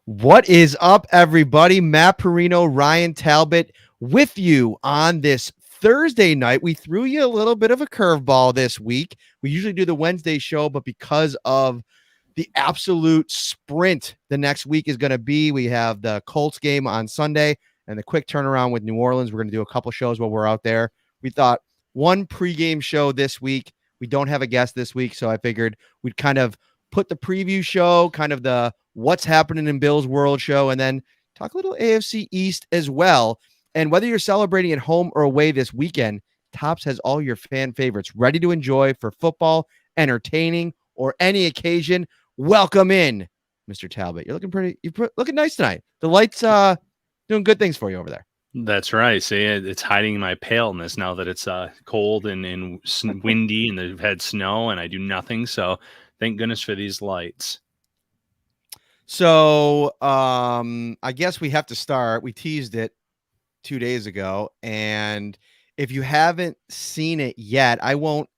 What is up, everybody? Matt Parrino, Ryan Talbot with you on this Thursday night. We threw you a little bit of a curveball this week. We usually do the Wednesday show, but because of the absolute sprint the next week is going to be, we have the Colts game on Sunday and the quick turnaround with New Orleans. We're going to do a couple shows while we're out there. We thought one pregame show this week. We don't have a guest this week, so I figured we'd kind of put the preview show, kind of the what's happening in Bill's world show, and then talk a little AFC East as well. And whether you're celebrating at home or away this weekend, Tops has all your fan favorites ready to enjoy for football, entertaining, or any occasion. Welcome in, Mr. Talbot. You're looking nice tonight. The lights doing good things for you over there. That's right. See, it's hiding my paleness now that it's cold and windy and they've had snow and I do nothing. So thank goodness for these lights. So I guess we have to start. We teased it 2 days ago. And if you haven't seen it yet, I won't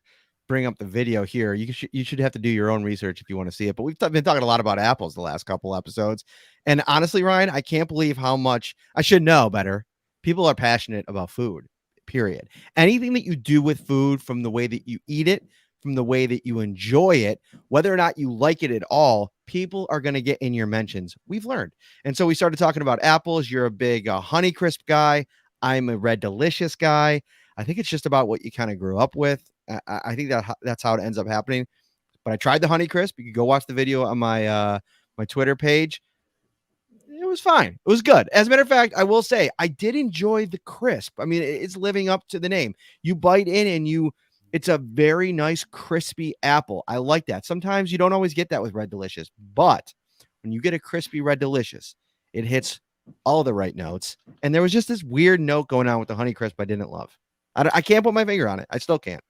bring up the video here. You should have to do your own research if you want to see it. But we've been talking a lot about apples the last couple episodes. And honestly, Ryan, I can't believe how much I should know better. People are passionate about food, period. Anything that you do with food, from the way that you eat it, from the way that you enjoy it, whether or not you like it at all, people are going to get in your mentions. We've learned. And so we started talking about apples. You're a big Honeycrisp guy. I'm a Red Delicious guy. I think it's just about what you kind of grew up with. I think that's how it ends up happening. But I tried the Honeycrisp. You can go watch the video on my my Twitter page. It was fine. It was good. As a matter of fact, I will say I did enjoy the crisp. I mean, it's living up to the name. You bite in and it's a very nice crispy apple. I like that. Sometimes you don't always get that with Red Delicious, but when you get a crispy Red Delicious, it hits all the right notes. And there was just this weird note going on with the Honeycrisp I didn't love. I can't put my finger on it. I still can't.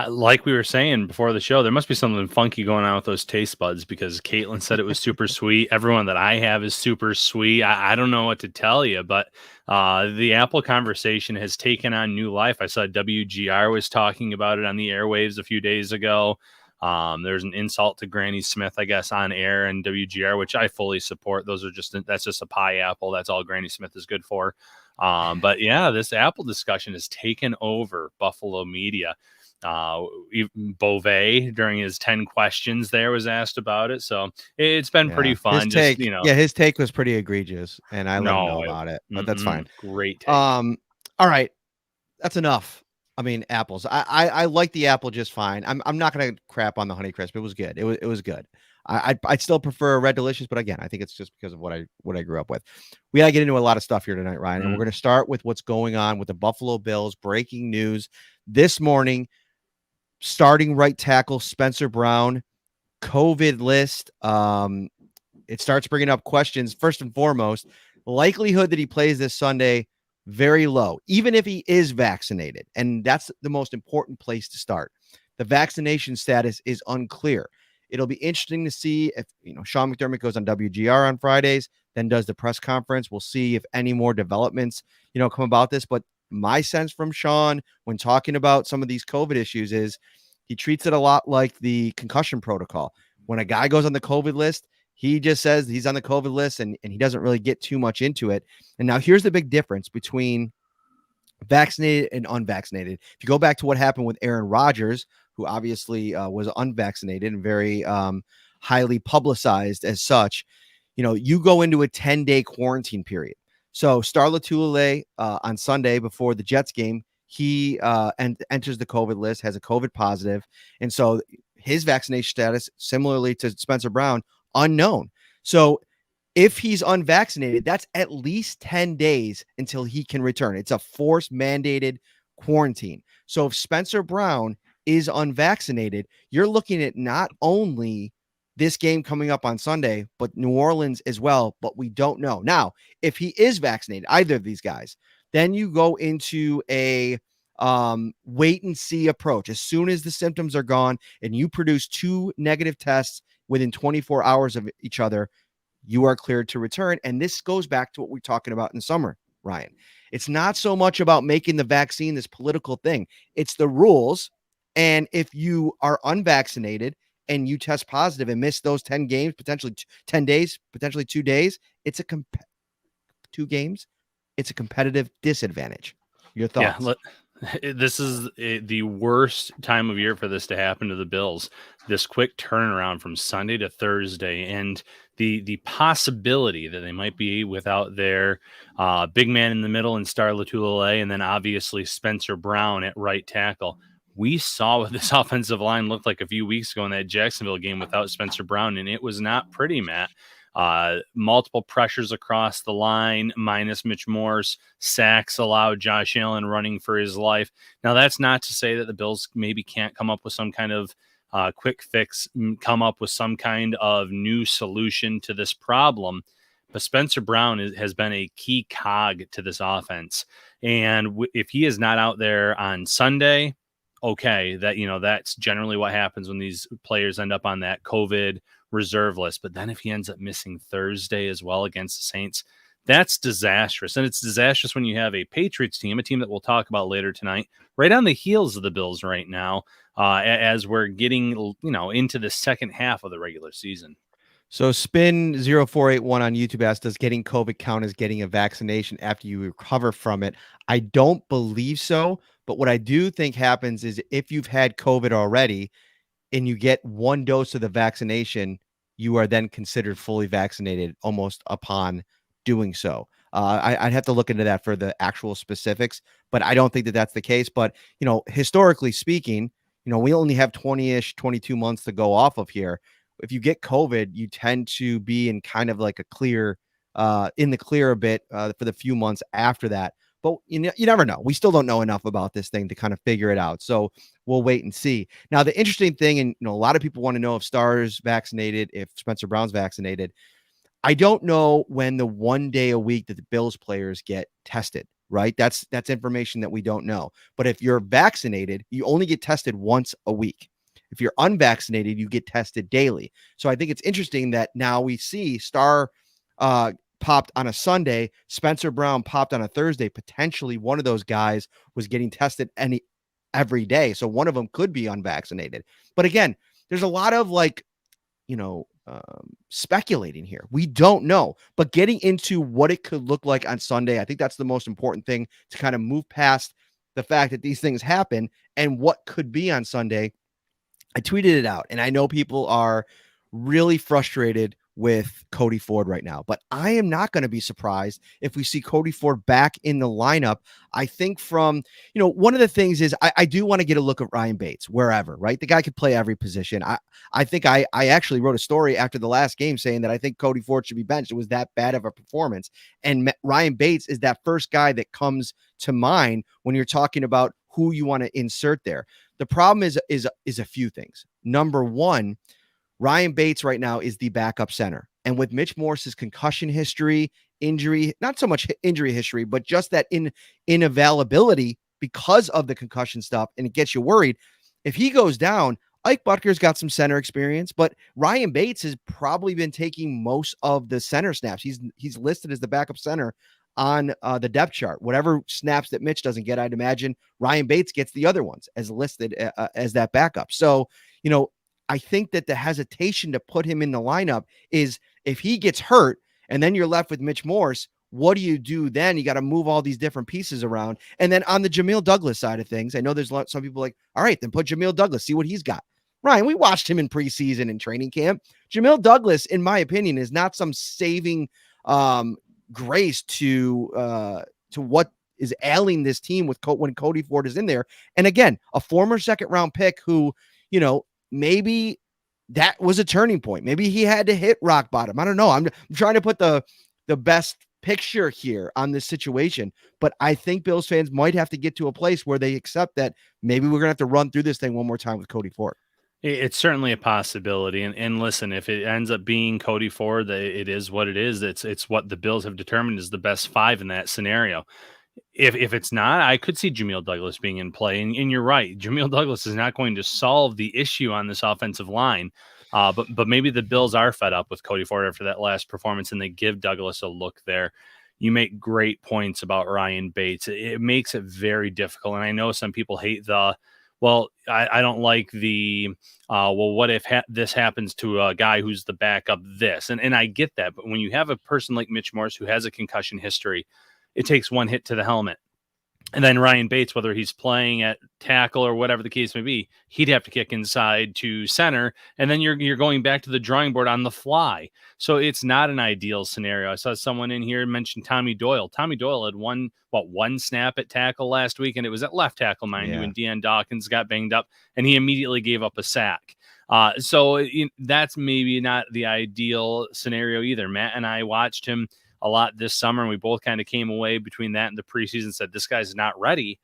Like we were saying before the show, there must be something funky going on with those taste buds because Caitlin said it was super sweet. Everyone that I have is super sweet. I don't know what to tell you, but the apple conversation has taken on new life. I saw WGR was talking about it on the airwaves a few days ago. There's an insult to Granny Smith, I guess, on air and WGR, which I fully support. That's just a pie apple. That's all Granny Smith is good for. But yeah, this apple discussion has taken over Buffalo media. Beauvais during his 10 questions there was asked about it, so it's been pretty fun. His take was pretty egregious, and I let him know about it, but that's fine. Great take. All right, that's enough. I mean, apples. I like the apple just fine. I'm not gonna crap on the Honeycrisp. It was good. It was good. I'd still prefer Red Delicious, but again, I think it's just because of what I grew up with. We gotta get into a lot of stuff here tonight, Ryan, and we're gonna start with what's going on with the Buffalo Bills. Breaking news this morning. Starting right tackle Spencer Brown, COVID list. It starts bringing up questions. First and foremost, likelihood that he plays this Sunday, very low, even if he is vaccinated. And that's the most important place to start. The vaccination status is unclear. It'll be interesting to see if, Sean McDermott goes on WGR on Fridays, then does the press conference. We'll see if any more developments, come about this. But my sense from Sean when talking about some of these COVID issues is he treats it a lot like the concussion protocol. When a guy goes on the COVID list, he just says he's on the COVID list and he doesn't really get too much into it. And now here's the big difference between vaccinated and unvaccinated. If you go back to what happened with Aaron Rodgers, who obviously was unvaccinated and very highly publicized as such, you go into a 10-day quarantine period. So Star Lotulelei on Sunday before the Jets game, he enters the COVID list, has a COVID positive. And so his vaccination status, similarly to Spencer Brown, unknown. So if he's unvaccinated, that's at least 10 days until he can return. It's a forced mandated quarantine. So if Spencer Brown is unvaccinated, you're looking at not only this game coming up on Sunday, but New Orleans as well. But we don't know. Now, if he is vaccinated, either of these guys, then you go into a wait and see approach. As soon as the symptoms are gone and you produce 2 negative tests within 24 hours of each other, you are cleared to return. And this goes back to what we're talking about in summer, Ryan. It's not so much about making the vaccine this political thing. It's the rules. And if you are unvaccinated and you test positive and miss those 10 games, potentially 10 days, potentially 2 days, it's a 2 games, it's a competitive disadvantage. Your thoughts? This is the worst time of year for this to happen to the Bills. This quick turnaround from Sunday to Thursday, and the possibility that they might be without their big man in the middle and Star Lotulelei, and then obviously Spencer Brown at right tackle. We saw what this offensive line looked like a few weeks ago in that Jacksonville game without Spencer Brown, and it was not pretty, Matt. Multiple pressures across the line, minus Mitch Moore's sacks allowed Josh Allen running for his life. Now, that's not to say that the Bills maybe can't come up with some kind of quick fix, come up with some kind of new solution to this problem. But Spencer Brown has been a key cog to this offense. And if he is not out there on Sunday, okay, that's generally what happens when these players end up on that COVID reserve list. But then if he ends up missing Thursday as well against the Saints, that's disastrous. And it's disastrous when you have a Patriots team, a team that we'll talk about later tonight, right on the heels of the Bills right now, as we're getting, into the second half of the regular season. So Spin 0481 on YouTube asks, does getting COVID count as getting a vaccination after you recover from it? I don't believe so. But what I do think happens is if you've had COVID already and you get one dose of the vaccination, you are then considered fully vaccinated almost upon doing so. I'd have to look into that for the actual specifics, but I don't think that that's the case. But, historically speaking, we only have 20-ish, 22 months to go off of here. If you get COVID, you tend to be in kind of like in the clear a bit for the few months after that. But you never know. We still don't know enough about this thing to kind of figure it out. So we'll wait and see. Now, the interesting thing, and a lot of people want to know if Star's vaccinated, if Spencer Brown's vaccinated. I don't know when the 1 day a week that the Bills players get tested, right? That's information that we don't know. But if you're vaccinated, you only get tested once a week. If you're unvaccinated, you get tested daily. So I think it's interesting that now we see Star popped on a Sunday, Spencer Brown popped on a Thursday. Potentially one of those guys was getting tested every day. So one of them could be unvaccinated. But again, there's a lot of speculating here. We don't know, but getting into what it could look like on Sunday, I think that's the most important thing to kind of move past the fact that these things happen and what could be on Sunday. I tweeted it out, and I know people are really frustrated with Cody Ford right now, but I am not going to be surprised if we see Cody Ford back in the lineup. I think one of the things is I do want to get a look at Ryan Bates wherever, right? The guy could play every position. I think I actually wrote a story after the last game saying that I think Cody Ford should be benched. It was that bad of a performance. And Ryan Bates is that first guy that comes to mind when you're talking about who you want to insert there. The problem is a few things. Number one, Ryan Bates right now is the backup center. And with Mitch Morse's concussion history, injury, not so much injury history, but just that inavailability because of the concussion stuff, and it gets you worried. If he goes down, Ike Butker's got some center experience, but Ryan Bates has probably been taking most of the center snaps. He's listed as the backup center on the depth chart. Whatever snaps that Mitch doesn't get, I'd imagine Ryan Bates gets the other ones as listed as that backup. So, I think that the hesitation to put him in the lineup is if he gets hurt and then you're left with Mitch Morse, what do you do then? You got to move all these different pieces around. And then on the Jamil Douglas side of things, I know there's some people like, all right, then put Jamil Douglas, see what he's got. Ryan, we watched him in preseason and training camp. Jamil Douglas, in my opinion, is not some saving grace to what is ailing this team when Cody Ford is in there. And again, a former second round pick who, maybe that was a turning point. Maybe he had to hit rock bottom. I don't know. I'm trying to put the best picture here on this situation, but I think Bills fans might have to get to a place where they accept that maybe we're going to have to run through this thing one more time with Cody Ford. It's certainly a possibility. And listen, if it ends up being Cody Ford, it is what it is. It's what the Bills have determined is the best five in that scenario. If it's not, I could see Jamil Douglas being in play. And you're right. Jamil Douglas is not going to solve the issue on this offensive line. But maybe the Bills are fed up with Cody Ford after that last performance and they give Douglas a look there. You make great points about Ryan Bates. It makes it very difficult. And I know some people hate well, I don't like the, well, what if this happens to a guy who's the backup this? And I get that. But when you have a person like Mitch Morse who has a concussion history, it takes one hit to the helmet. And then Ryan Bates, whether he's playing at tackle or whatever the case may be, he'd have to kick inside to center. And then you're going back to the drawing board on the fly. So it's not an ideal scenario. I saw someone in here mention Tommy Doyle. Tommy Doyle had one snap at tackle last week, and it was at left tackle, mind you, and Deion Dawkins got banged up, and he immediately gave up a sack. So that's maybe not the ideal scenario either. Matt and I watched him a lot this summer, and we both kind of came away between that and the preseason said this guy's not ready.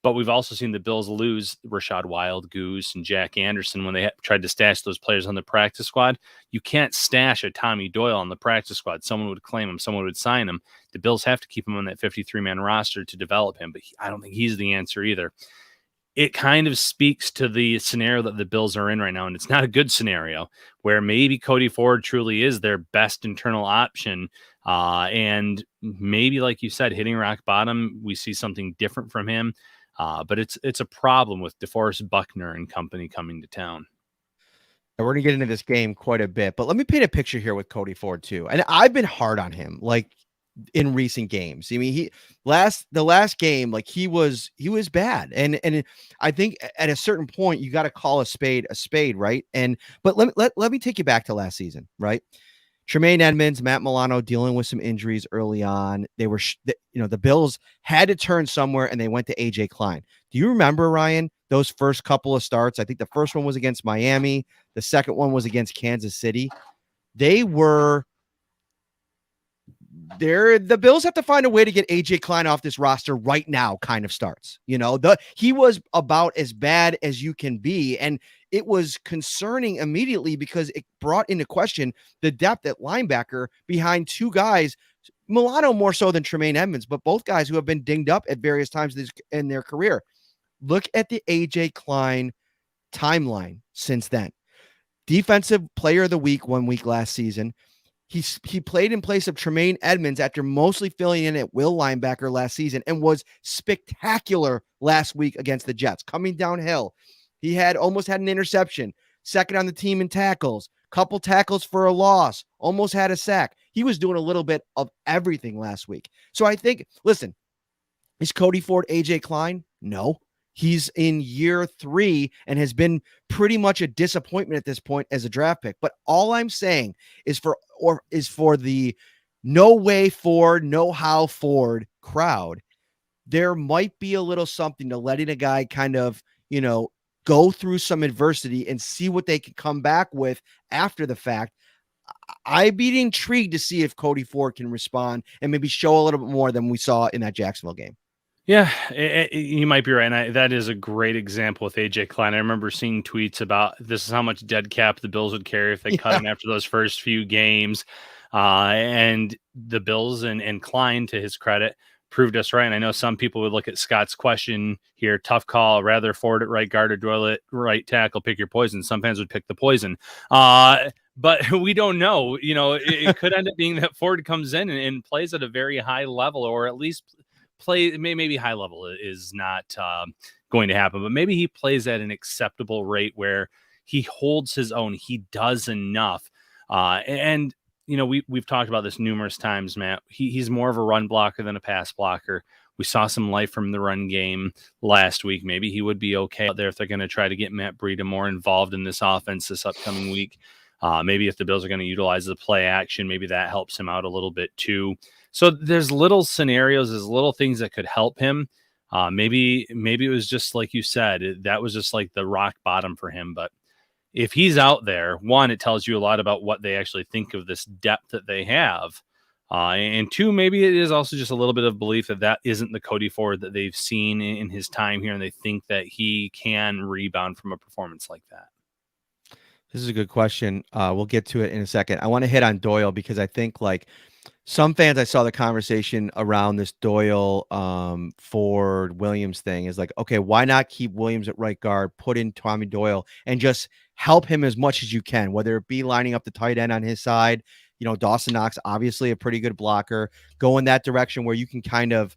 But we've also seen the Bills lose Rashad Wild, Goose, and Jack Anderson when they tried to stash those players on the practice squad. You can't stash a Tommy Doyle on the practice squad. Someone would claim him. Someone would sign him. The Bills have to keep him on that 53-man roster to develop him, but I don't think he's the answer either. It kind of speaks to the scenario that the Bills are in right now, and it's not a good scenario where maybe Cody Ford truly is their best internal option. And maybe, like you said, hitting rock bottom, we see something different from him. But it's a problem with DeForest Buckner and company coming to town. And we're going to get into this game quite a bit, but let me paint a picture here with Cody Ford too. And I've been hard on him, like in recent games. I mean, the last game, like he was bad. And I think at a certain point you got to call a spade, right? But let me take you back to last season, right? Tremaine Edmunds, Matt Milano dealing with some injuries early on. They were, the Bills had to turn somewhere, and they went to AJ Klein. Do you remember, Ryan, those first couple of starts? I think the first one was against Miami. The second one was against Kansas City. The Bills have to find a way to get AJ Klein off this roster right now kind of starts. He was about as bad as you can be. And it was concerning immediately because it brought into question the depth at linebacker behind two guys, Milano more so than Tremaine Edmunds, but both guys who have been dinged up at various times in their career. Look at the AJ Klein timeline since then. Defensive player of the week 1 week last season. He played in place of Tremaine Edmunds after mostly filling in at will linebacker last season and was spectacular last week against the Jets. Coming downhill, he almost had an interception, second on the team in tackles, couple tackles for a loss, almost had a sack. He was doing a little bit of everything last week. So I think, listen, is Cody Ford AJ Klein? No. He's in year 3 and has been pretty much a disappointment at this point as a draft pick. But all I'm saying is for the no way Ford, no how Ford crowd, there might be a little something to letting a guy kind of, go through some adversity and see what they can come back with after the fact. I'd be intrigued to see if Cody Ford can respond and maybe show a little bit more than we saw in that Jacksonville game. Yeah, you might be right. And that is a great example with AJ Klein. I remember seeing tweets about this is how much dead cap the Bills would carry if they cut him after those first few games. And the Bills and Klein, to his credit, proved us right. And I know some people would look at Scott's question here, tough call, rather Ford at right guard or Doyle at right tackle, pick your poison. Some fans would pick the poison. But we don't know. It could end up being that Ford comes in and plays at a very high level, or at least maybe high level is not going to happen, but maybe he plays at an acceptable rate where he holds his own. He does enough. And we've talked about this numerous times, Matt. He's more of a run blocker than a pass blocker. We saw some life from the run game last week. Maybe he would be okay out there if they're going to try to get Matt Breida more involved in this offense this upcoming week. Maybe if the Bills are going to utilize the play action, maybe that helps him out a little bit too. So there's little scenarios, there's little things that could help him. Maybe it was just like you said, that was just like the rock bottom for him. But if he's out there, one, it tells you a lot about what they actually think of this depth that they have. And two, maybe it is also just a little bit of belief that isn't the Cody Ford that they've seen in his time here, and they think that he can rebound from a performance like that. This is a good question. We'll get to it in a second. I want to hit on Doyle because I think some fans, I saw the conversation around this Doyle Ford Williams thing is like, okay, why not keep Williams at right guard, put in Tommy Doyle and just help him as much as you can, whether it be lining up the tight end on his side, Dawson Knox, obviously a pretty good blocker. Go in that direction where you can kind of,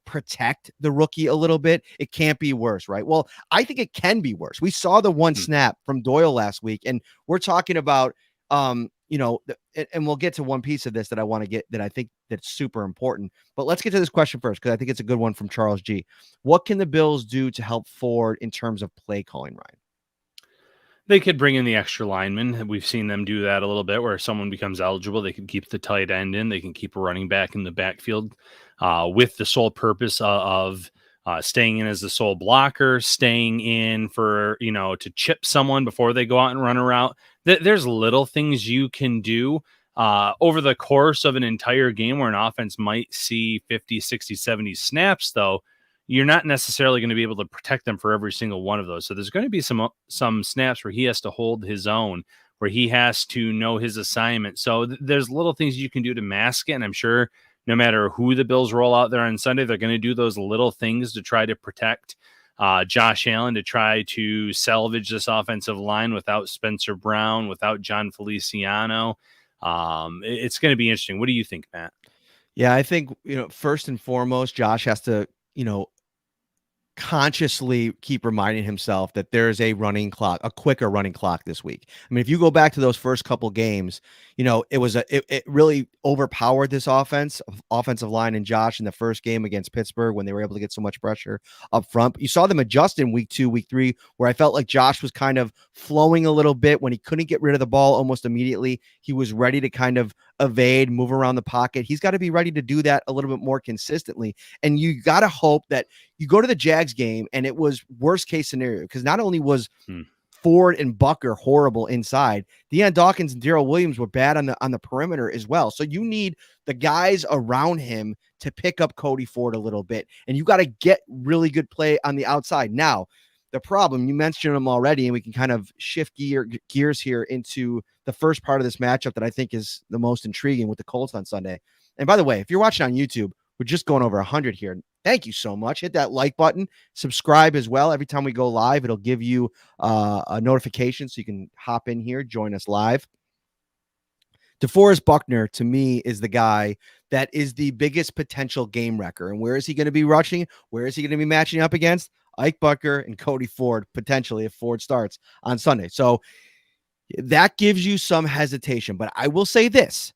protect the rookie a little bit. It can't be worse, right? Well, I think it can be worse. We saw the one snap from Doyle last week, and we're talking about, and we'll get to one piece of this that I want to get, that I think that's super important. But let's get to this question first, because I think it's a good one from Charles G. What can the Bills do to help Ford in terms of play calling, Ryan? They could bring in the extra lineman. We've seen them do that a little bit, where if someone becomes eligible, they can keep the tight end in. They can keep a running back in the backfield with the sole purpose of staying in as the sole blocker, staying in for, to chip someone before they go out and run a route. There's little things you can do over the course of an entire game where an offense might see 50, 60, 70 snaps, though. You're not necessarily going to be able to protect them for every single one of those. So there's going to be some snaps where he has to hold his own, where he has to know his assignment. So there's little things you can do to mask it. And I'm sure no matter who the Bills roll out there on Sunday, they're going to do those little things to try to protect Josh Allen, to try to salvage this offensive line without Spencer Brown, without John Feliciano. It's going to be interesting. What do you think, Matt? Yeah, I think, first and foremost, Josh has to, consciously keep reminding himself that there's a quicker running clock this week. I mean, if you go back to those first couple games, it really overpowered this offensive line and Josh in the first game against Pittsburgh, when they were able to get so much pressure up front. You saw them adjust in week 2, week 3, where I felt like Josh was kind of flowing a little bit. When he couldn't get rid of the ball almost immediately, he was ready to kind of evade, move around the pocket. He's got to be ready to do that a little bit more consistently. And you got to hope that you go to the Jags game and it was worst case scenario, because not only was Ford and Bucker horrible inside, Deion Dawkins and Darrell Williams were bad on the perimeter as well. So you need the guys around him to pick up Cody Ford a little bit, and you got to get really good play on the outside. Now, the problem, you mentioned them already, and we can kind of shift gears here into the first part of this matchup that I think is the most intriguing, with the Colts on Sunday. And by the way, if you're watching on YouTube, we're just going over 100 here. Thank you so much. Hit that like button, subscribe as well. Every time we go live, it'll give you a notification so you can hop in here, join us live. DeForest Buckner, to me, is the guy that is the biggest potential game wrecker. And where is he going to be rushing? Where is he going to be matching up against? Ike Bucker and Cody Ford, potentially, if Ford starts on Sunday. So that gives you some hesitation. But I will say this.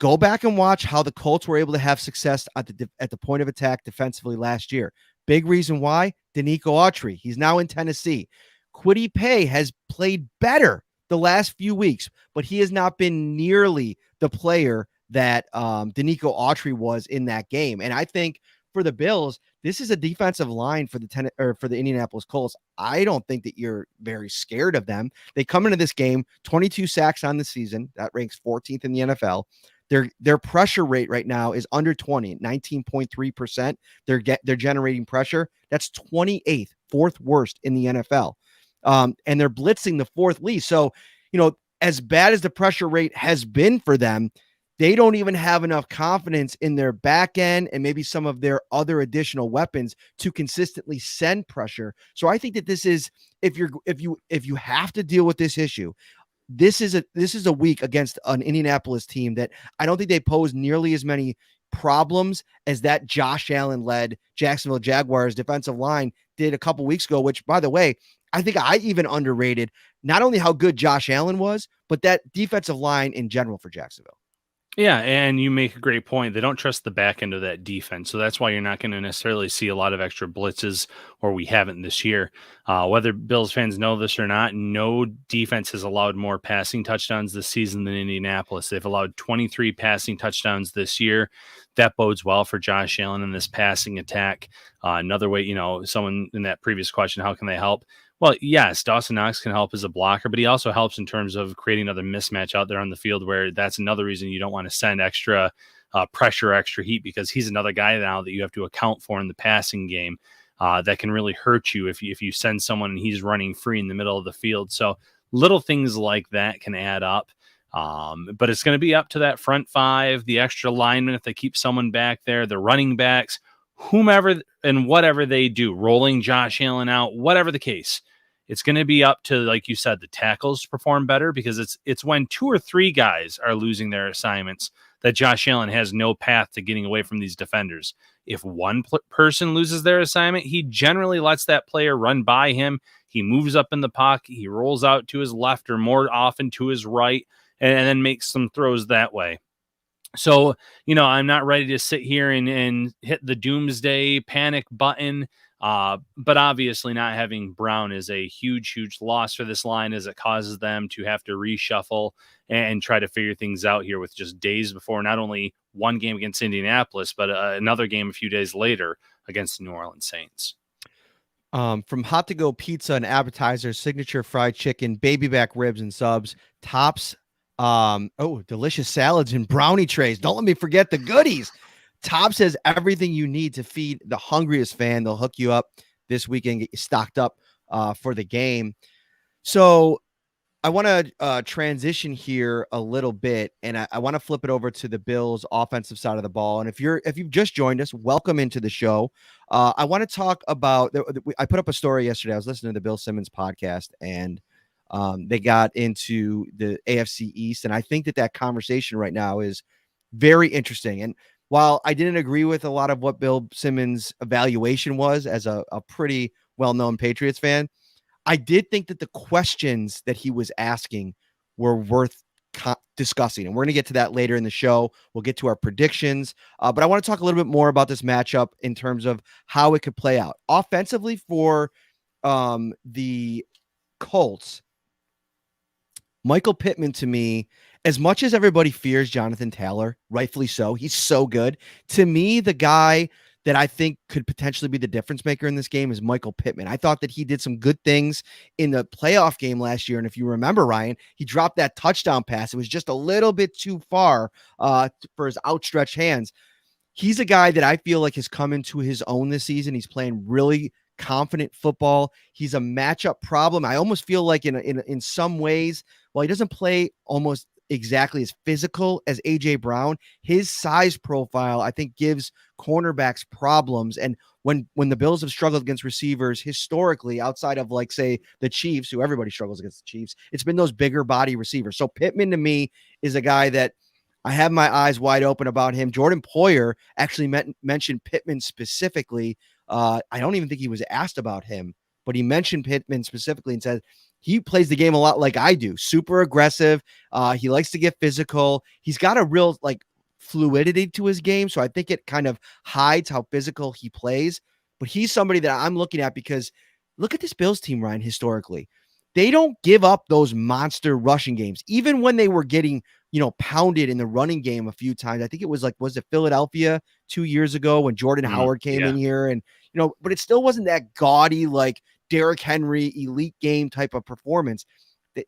Go back and watch how the Colts were able to have success at the point of attack defensively last year. Big reason why, Danico Autry. He's now in Tennessee. Kwity Paye has played better the last few weeks, but he has not been nearly the player that Danico Autry was in that game. And I think for the Bills, this is a defensive line for the Indianapolis Colts. I don't think that you're very scared of them. They come into this game, 22 sacks on the season. That ranks 14th in the NFL. Their pressure rate right now is under 20, 19.3%. They're generating pressure. That's 28th, fourth worst in the NFL. And they're blitzing the fourth least. So, as bad as the pressure rate has been for them, they don't even have enough confidence in their back end and maybe some of their other additional weapons to consistently send pressure. So I think that this is, if you have to deal with this issue, this is a week against an Indianapolis team that I don't think they pose nearly as many problems as that Josh Allen led Jacksonville Jaguars defensive line did a couple weeks ago, which, by the way, I think I even underrated not only how good Josh Allen was, but that defensive line in general for Jacksonville. Yeah, and you make a great point. They don't trust the back end of that defense, so that's why you're not going to necessarily see a lot of extra blitzes, or we haven't this year. Whether Bills fans know this or not, no defense has allowed more passing touchdowns this season than Indianapolis. They've allowed 23 passing touchdowns this year. That bodes well for Josh Allen in this passing attack. Another way, someone in that previous question, how can they help? Well, yes, Dawson Knox can help as a blocker, but he also helps in terms of creating another mismatch out there on the field, where that's another reason you don't want to send extra pressure, extra heat, because he's another guy now that you have to account for in the passing game that can really hurt you if you send someone and he's running free in the middle of the field. So little things like that can add up. But it's going to be up to that front five, the extra linemen, if they keep someone back there, the running backs, whomever and whatever they do, rolling Josh Allen out, whatever the case. It's going to be up to, like you said, the tackles to perform better, because it's when 2 or 3 guys are losing their assignments that Josh Allen has no path to getting away from these defenders. If one person loses their assignment, he generally lets that player run by him. He moves up in the pocket. He rolls out to his left, or more often to his right, and then makes some throws that way. So, I'm not ready to sit here and hit the doomsday panic button. But obviously not having Brown is a huge, huge loss for this line, as it causes them to have to reshuffle and try to figure things out here with just days before not only one game against Indianapolis, but another game a few days later against the New Orleans Saints. From hot to go pizza and appetizers, signature fried chicken, baby back ribs and subs, tops, delicious salads and brownie trays. Don't let me forget the goodies. Tops has everything you need to feed the hungriest fan. They'll hook you up this weekend, get you stocked up for the game. So I want to transition here a little bit, and I want to flip it over to the Bills' offensive side of the ball. And if you've just joined us, welcome into the show. I want to talk about. I put up a story yesterday. I was listening to the Bill Simmons podcast, and they got into the AFC East, and I think that conversation right now is very interesting. And while I didn't agree with a lot of what Bill Simmons' evaluation was as a pretty well-known Patriots fan, I did think that the questions that he was asking were worth discussing. And we're going to get to that later in the show. We'll get to our predictions. But I want to talk a little bit more about this matchup in terms of how it could play out. Offensively for the Colts, Michael Pittman, to me, as much as everybody fears Jonathan Taylor, rightfully so, he's so good. To me, the guy that I think could potentially be the difference maker in this game is Michael Pittman. I thought that he did some good things in the playoff game last year. And if you remember, Ryan, he dropped that touchdown pass. It was just a little bit too far for his outstretched hands. He's a guy that I feel like has come into his own this season. He's playing really confident football. He's a matchup problem. I almost feel like in some ways, while he doesn't play almost exactly as physical as AJ Brown, his size profile, I think, gives cornerbacks problems. And when the Bills have struggled against receivers historically, outside of, like, say, the Chiefs, who everybody struggles against the Chiefs, it's been those bigger body receivers. So Pittman, to me, is a guy that I have my eyes wide open about him. Jordan Poyer actually mentioned Pittman specifically. I don't even think he was asked about him, but he mentioned Pittman specifically and said he plays the game a lot like I do. Super aggressive. He likes to get physical. He's got a real, like, fluidity to his game. So I think it kind of hides how physical he plays. But he's somebody that I'm looking at because look at this Bills team, Ryan, historically. They don't give up those monster rushing games. Even when they were getting, pounded in the running game a few times. I think it was Philadelphia 2 years ago when Jordan Howard came in here, and, but it still wasn't that gaudy, like Derrick Henry elite game type of performance.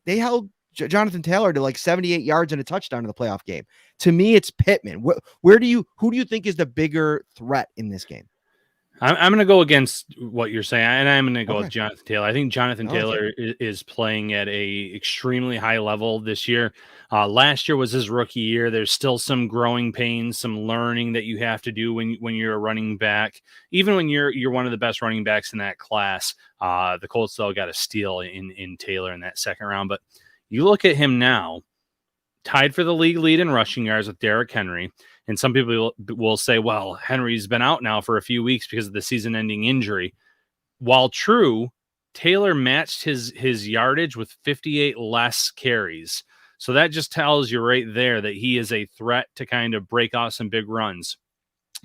They held Jonathan Taylor to like 78 yards and a touchdown in the playoff game. To me, it's Pittman. Who do you think is the bigger threat in this game? I'm going to go against what you're saying, and I'm going to go with Jonathan Taylor. I think Jonathan Taylor is playing at a extremely high level this year. Last year was his rookie year. There's still some growing pains, some learning that you have to do when you're a running back. Even when you're one of the best running backs in that class, the Colts still got a steal in Taylor in that second round. But you look at him now, tied for the league lead in rushing yards with Derrick Henry. And some people will say, well, Henry's been out now for a few weeks because of the season-ending injury. While true, Taylor matched his yardage with 58 less carries. So that just tells you right there that he is a threat to kind of break off some big runs.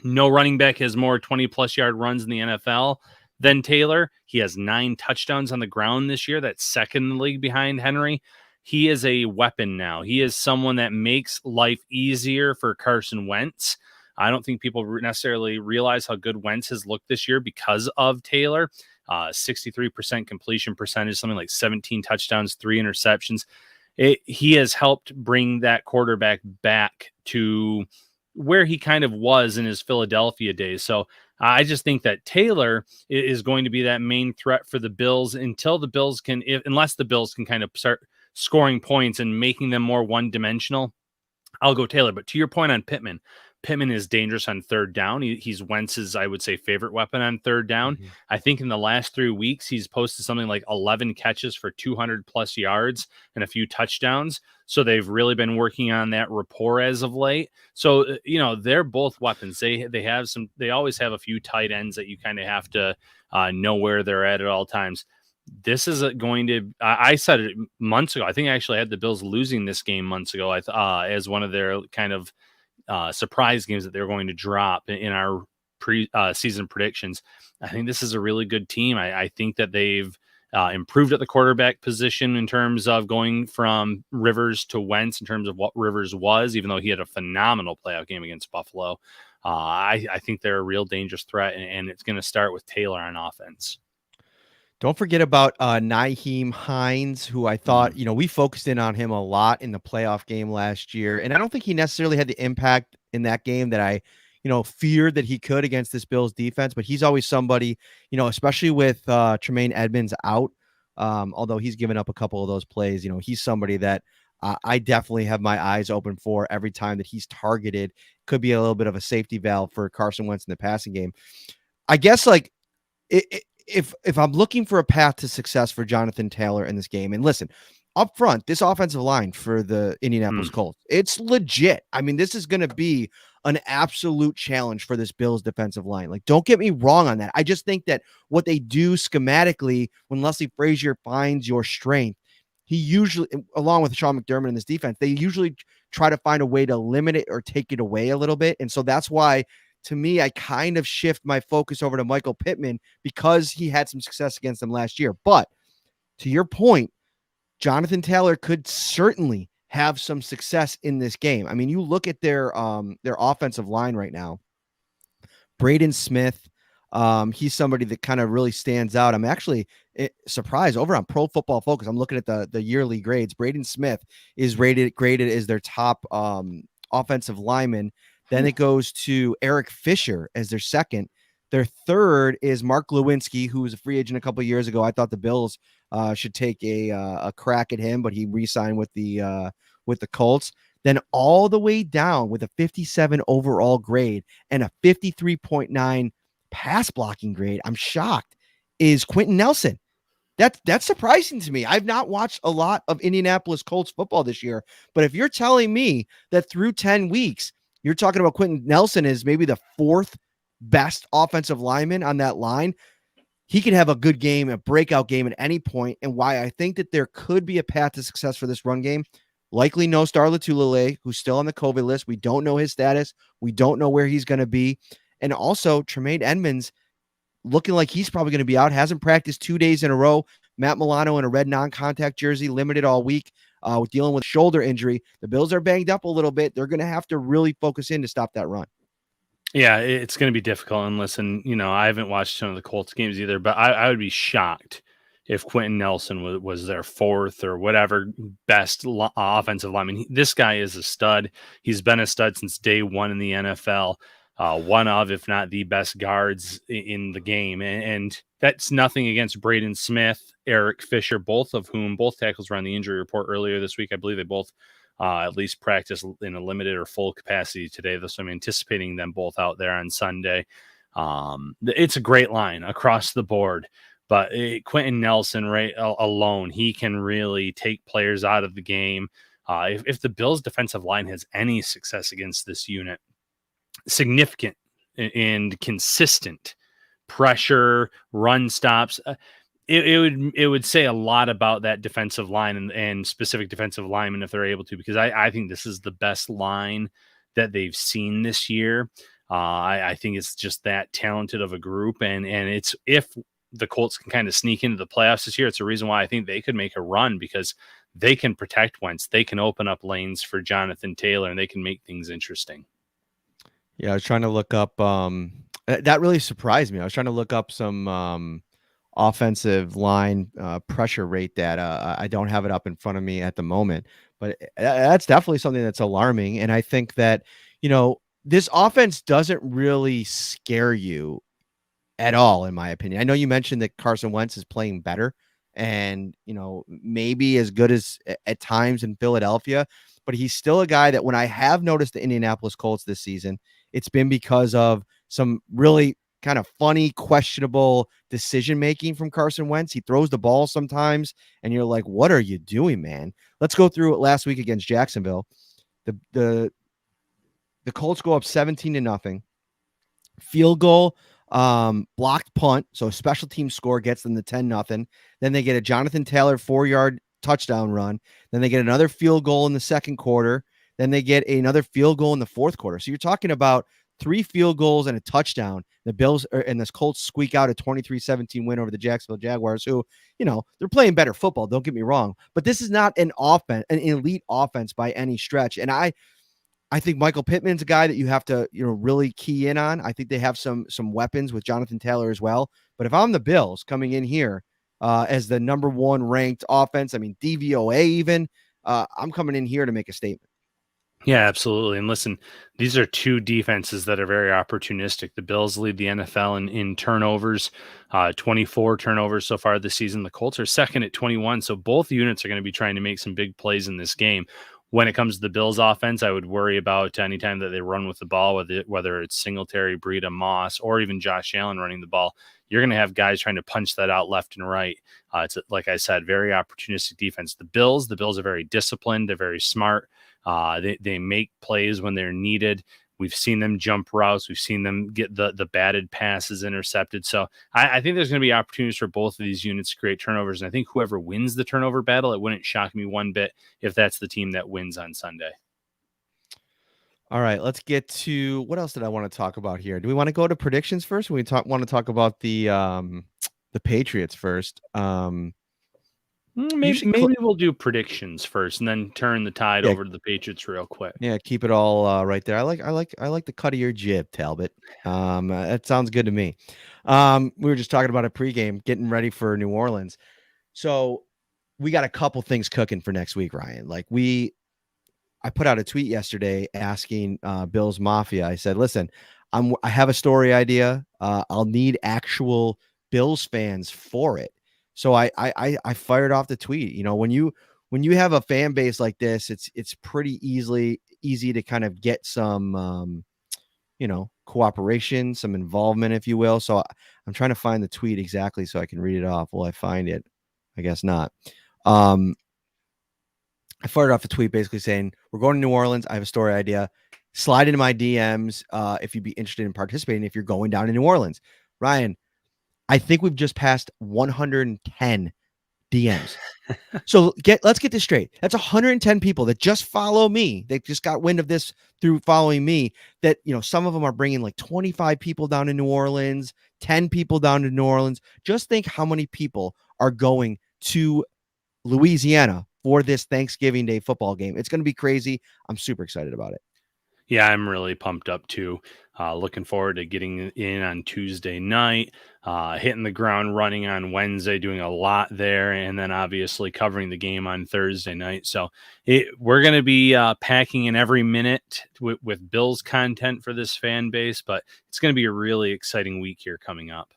No running back has more 20-plus yard runs in the NFL than Taylor. He has 9 touchdowns on the ground this year. That's second in the league behind Henry. He is a weapon now. He is someone that makes life easier for Carson Wentz. I don't think people necessarily realize how good Wentz has looked this year because of Taylor. 63% completion percentage, something like 17 touchdowns, 3 interceptions. He has helped bring that quarterback back to where he kind of was in his Philadelphia days. So I just think that Taylor is going to be that main threat for the Bills until the Bills unless the Bills can kind of start scoring points and making them more one-dimensional. I'll go Taylor. But to your point on Pittman, Pittman is dangerous on third down. He's Wentz's, I would say, favorite weapon on third down. Mhm. I think in the last 3 weeks, he's posted something like 11 catches for 200 plus yards and a few touchdowns. So they've really been working on that rapport as of late. So, they're both weapons. They always have a few tight ends that you kind of have to know where they're at all times. This is going to, I said it months ago. I think I actually had the Bills losing this game months ago as one of their kind of surprise games that they're going to drop in our season predictions. I think this is a really good team. I think that they've improved at the quarterback position in terms of going from Rivers to Wentz in terms of what Rivers was, even though he had a phenomenal playoff game against Buffalo. I think they're a real dangerous threat, and it's going to start with Taylor on offense. Don't forget about Nyheim Hines, who I thought, we focused in on him a lot in the playoff game last year. And I don't think he necessarily had the impact in that game that I, feared that he could against this Bills defense. But he's always somebody, especially with Tremaine Edmunds out, although he's given up a couple of those plays, he's somebody that I definitely have my eyes open for every time that he's targeted. Could be a little bit of a safety valve for Carson Wentz in the passing game. I guess if I'm looking for a path to success for Jonathan Taylor in this game, and listen, up front, this offensive line for the Indianapolis Colts, it's legit. I mean, this is going to be an absolute challenge for this Bills defensive line. Like, don't get me wrong on that. I just think that what they do schematically when Leslie Frazier finds your strength, he usually, along with Sean McDermott in this defense, they usually try to find a way to limit it or take it away a little bit. And so that's why, to me, I kind of shift my focus over to Michael Pittman because he had some success against them last year. But to your point, Jonathan Taylor could certainly have some success in this game. I mean, you look at their offensive line right now. Braden Smith, he's somebody that kind of really stands out. I'm actually surprised over on Pro Football Focus. I'm looking at the yearly grades. Braden Smith is graded as their top offensive lineman. Then it goes to Eric Fisher as their second. Their third is Mark Lewinsky, who was a free agent a couple of years ago. I thought the Bills should take a crack at him, but he re-signed with the Colts. Then all the way down with a 57 overall grade and a 53.9 pass blocking grade, I'm shocked, is Quentin Nelson. That's surprising to me. I've not watched a lot of Indianapolis Colts football this year, but if you're telling me that through 10 weeks, you're talking about Quentin Nelson is maybe the fourth best offensive lineman on that line, he could have a good game, a breakout game at any point. And why I think that there could be a path to success for this run game. Likely no Star Lotulelei, who's still on the COVID list. We don't know his status. We don't know where he's going to be. And also Tremaine Edmunds looking like he's probably going to be out. Hasn't practiced 2 days in a row. Matt Milano in a red non-contact jersey, limited all week. Dealing with shoulder injury. The Bills are banged up a little bit. They're going to have to really focus in to stop that run. Yeah, it's going to be difficult. And listen, I haven't watched some of the Colts games either, but I would be shocked if Quentin Nelson was their fourth or whatever best offensive lineman. This guy is a stud. He's been a stud since day one in the NFL. One of, if not the best guards in the game. And that's nothing against Braden Smith, Eric Fisher, both tackles were on the injury report earlier this week. I believe they both at least practice in a limited or full capacity today. So I'm anticipating them both out there on Sunday. It's a great line across the board, but Quentin Nelson alone, he can really take players out of the game. If the Bills defensive line has any success against this unit, significant and consistent pressure, run stops, it would say a lot about that defensive line and specific defensive linemen if they're able to, because I think this is the best line that they've seen this year. I think it's just that talented of a group, and it's, if the Colts can kind of sneak into the playoffs this year, it's a reason why I think they could make a run, because they can protect Wentz, they can open up lanes for Jonathan Taylor, and they can make things interesting. Yeah, I was trying to look up that really surprised me. I was trying to look up some offensive line pressure rate data. I don't have it up in front of me at the moment, but that's definitely something that's alarming. And I think that, this offense doesn't really scare you at all, in my opinion. I know you mentioned that Carson Wentz is playing better and, maybe as good as at times in Philadelphia, but he's still a guy that when I have noticed the Indianapolis Colts this season, it's been because of some really kind of funny, questionable decision making from Carson Wentz. He throws the ball sometimes, and you're like, what are you doing, man? Let's go through it last week against Jacksonville. The Colts go up 17-0. Field goal, blocked punt, so a special team score gets them to 10-0. Then they get a Jonathan Taylor 4-yard touchdown run. Then they get another field goal in the second quarter. Then they get another field goal in the fourth quarter. So you're talking about 3 field goals and a touchdown. The Bills and this Colts squeak out a 23-17 win over the Jacksonville Jaguars, who, they're playing better football. Don't get me wrong, but this is not an elite offense by any stretch. And I think Michael Pittman's a guy that you have to, really key in on. I think they have some weapons with Jonathan Taylor as well. But if I'm the Bills coming in here as the number 1 ranked offense, I mean, DVOA even, I'm coming in here to make a statement. Yeah, absolutely. And listen, these are 2 defenses that are very opportunistic. The Bills lead the NFL in turnovers, 24 turnovers so far this season. The Colts are second at 21. So both units are going to be trying to make some big plays in this game. When it comes to the Bills offense, I would worry about anytime that they run with the ball, whether it's Singletary, Breida, Moss, or even Josh Allen running the ball. You're going to have guys trying to punch that out left and right. It's, like I said, very opportunistic defense. The Bills are very disciplined. They're very smart. They make plays when they're needed. We've seen them jump routes. We've seen them get the batted passes intercepted. So I think there's going to be opportunities for both of these units to create turnovers. And I think whoever wins the turnover battle, it wouldn't shock me one bit if that's the team that wins on Sunday. All right, let's get to what else did I want to talk about here? Do we want to go to predictions first? Want to talk about the Patriots first? Maybe we'll do predictions first and then turn the tide over to the Patriots real quick. Yeah, keep it all right there. I like the cut of your jib, Talbot. That sounds good to me. We were just talking about a pregame, getting ready for New Orleans. So we got a couple things cooking for next week, Ryan. I put out a tweet yesterday asking Bill's Mafia. I said, listen, I have a story idea. I'll need actual Bills fans for it. So I fired off the tweet. When you have a fan base like this, it's pretty easy to kind of get some cooperation, some involvement, if you will. So I'm trying to find the tweet exactly so I can read it off. Will I find it? I guess not. I fired off a tweet basically saying, we're going to New Orleans. I have a story idea. Slide into my DMs if you'd be interested in participating if you're going down to New Orleans. Ryan, I think we've just passed 110 DMs. So let's get this straight. That's 110 people that just follow me. They just got wind of this through following me, that, some of them are bringing like 25 people down to New Orleans, 10 people down to New Orleans. Just think how many people are going to Louisiana for this Thanksgiving Day football game. It's going to be crazy. I'm super excited about it. Yeah, I'm really pumped up too. Looking forward to getting in on Tuesday night, hitting the ground running on Wednesday, doing a lot there, and then obviously covering the game on Thursday night. So we're going to be packing in every minute with Bills content for this fan base, but it's going to be a really exciting week here coming up.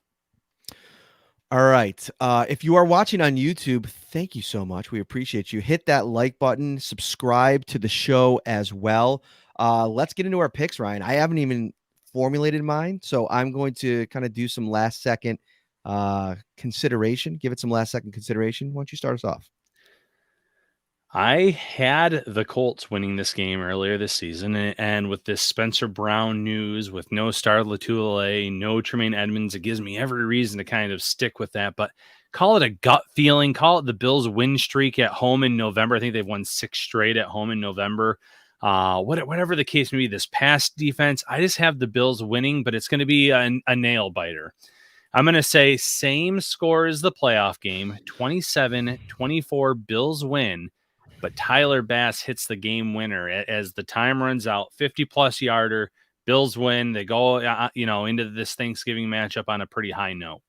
All right. If you are watching on YouTube, thank you so much. We appreciate you. Hit that like button, subscribe to the show as well. Let's get into our picks, Ryan. I haven't even formulated mine, so I'm going to kind of do some last second consideration. Give it some last second consideration. Why don't you start us off? I had the Colts winning this game earlier this season, and with this Spencer Brown news, with no Star Lotulelei, no Tremaine Edmunds, it gives me every reason to kind of stick with that. But call it a gut feeling. Call it the Bills' win streak at home in November. I think they've won 6 straight at home in November. Whatever the case may be, this past defense, I just have the Bills winning, but it's going to be a nail biter. I'm going to say same score as the playoff game, 27-24 Bills win. But Tyler Bass hits the game winner as the time runs out, 50-plus yarder. Bills win. They go, into this Thanksgiving matchup on a pretty high note.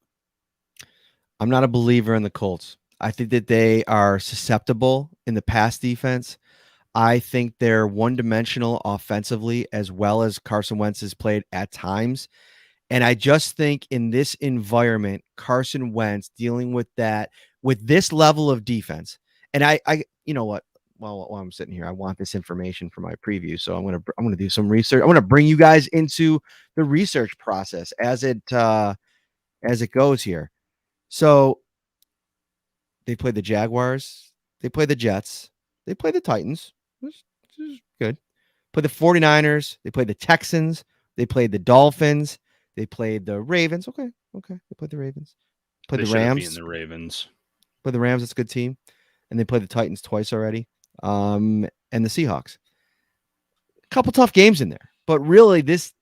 I'm not a believer in the Colts. I think that they are susceptible in the pass defense. I think they're one-dimensional offensively, as well as Carson Wentz has played at times. And I just think in this environment, Carson Wentz dealing with that, with this level of defense, and I you know what? while I'm sitting here, I want this information for my preview, so I'm gonna do some research. I'm gonna bring you guys into the research process as it goes here. So they play the Jaguars, they play the Jets, they play the Titans. This is good. Play the 49ers, they play the Texans, they played the Dolphins, they played the Ravens. Okay. They played the Ravens. Played They the should have Rams. beaten the Ravens. Played the Rams, that's a good team. And they played the Titans twice already. And the Seahawks. A couple tough games in there. But really, this